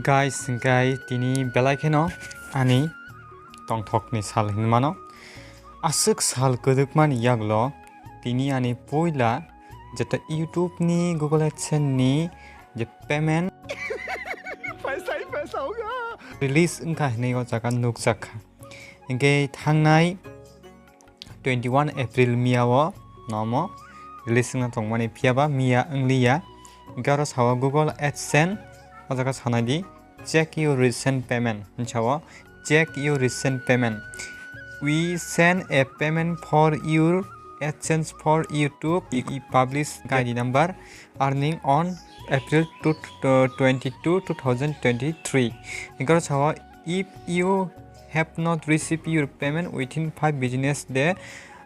Guys, tini belai keno ani tongthokni sal hinmano asuk sal kedukman yaglo tini ani poila jeta YouTube ni Google AdSense ni je payment paisa hoga release wngkha hinai o jaga nukjakha hingke thangnai 21 April miyao nomo release wngna tongmani phiaba miya wnglia garo sawa Google AdSense o jaga sanadi check your recent payment hinsawo check your recent payment. We send a payment for your AdSense for YouTube. We publish ID number earning on April 22, 2023. If you have not received your payment within 5 business days,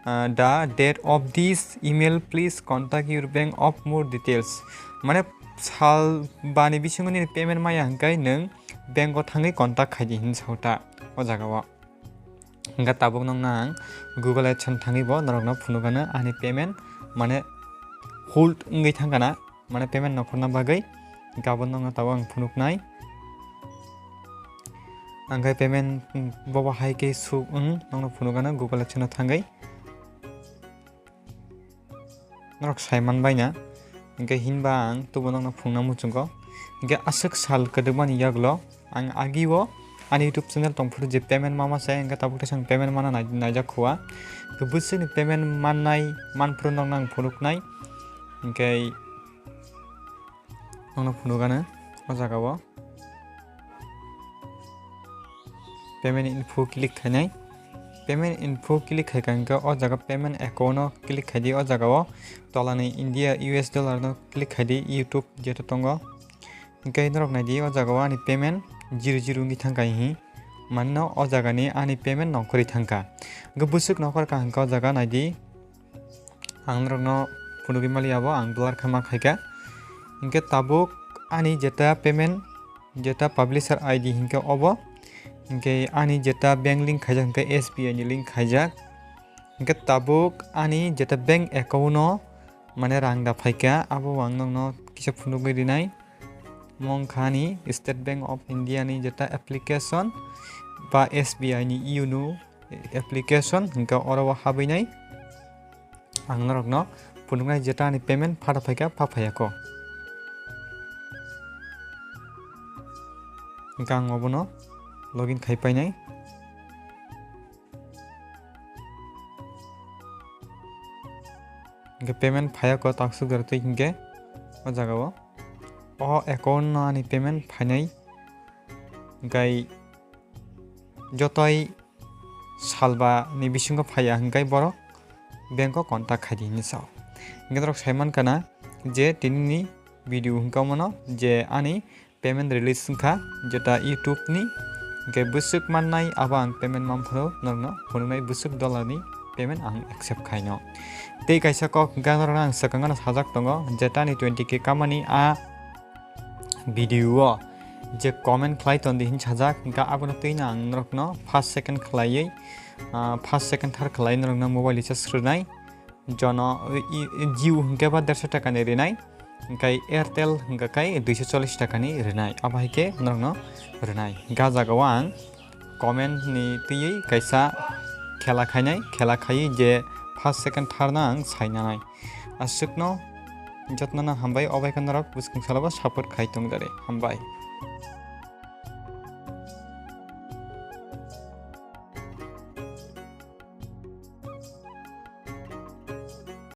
the date of this email, please contact your bank of more details. Mane sal bani bisingoni payment maya hangkai nung bank o thangai contact khaidi hinsauta o jagao hingka tabuk nang nang Google AdSense thangai bo narokno phunukano ani payment mane hold ngai thangana mane payment nokhorna bagai gabon nang tawo ang phunuknai angkai payment bobo haike suk nang phunukano Google AdSense thangai narok saiman baina hingke hinba ang tubo nang phungna muchungo hingke asuk sal kedukmani yaglo ang agio ani YouTube channel tongphuru je payment mama sai hingke tabuk sang payment mana naijak khua kubusini payment mannai manphuru nang phunuknai hingke nang phunukano o jagao payment info click khainai payment info click khaikangka o jaga payment account no click khaidi o jagao tolani India US dollar no click khaidi YouTube jeta tongo hingke norok naidi o jagao ani payment 00 ni thangkai hi manno o jaga ni ani payment nokori thangka gubusuk nokor ka hangka o jaga naidi ang norokno phunugi maliabo ang blur khama khaika hingke tabuk ani jeta payment jeta publisher ID hingke obo hingke ani jeta bank link khaijak hingke SBI ni link khaijak hingke tabuk ani jeta bank account no mane rang da phaika abo ang nokno kisa phunugi rinai wngkha ni State Bank of India ni jeta application ba SBI ni UNO application hingka oro habainai ang norokno phunuknai jeta ni payment phada phaika phyakho hingka ang abono login khaipainai hingke payment phyakho taksuk dartoi hingke o jagao o account no ani payment phainai gai jotoi salba ni bisingo phaya hingkai borok bank o contact khaidi hinsao hingke dorok saiman kana je tini video hingka mono je ani payment release wngkha jeta YouTube ni hingke busuk mannai abo ang payment mamphuru norno phunuknai busuk dollar ni payment ang accept khaino tei kaisa kok hingka norok ang sakangano sajak tongo jeta ni 20k kamani a video je comment khlai tondi hin sajak hingka abono teina ang norokno first second khlaiei first second third khlai norokno mobile recharge rwnai jono Jio hingke ba 150 taka ni rwnai hingkai Airtel hingka kai 240 taka ni rwnai abo haike norokno rwnai hingka jagao ang comment ni tei kaisa khela khainai khela khai je first second third na ang sainanai asukno jotno na hambai obai kan norok buskung salaba support khai tongdare hambai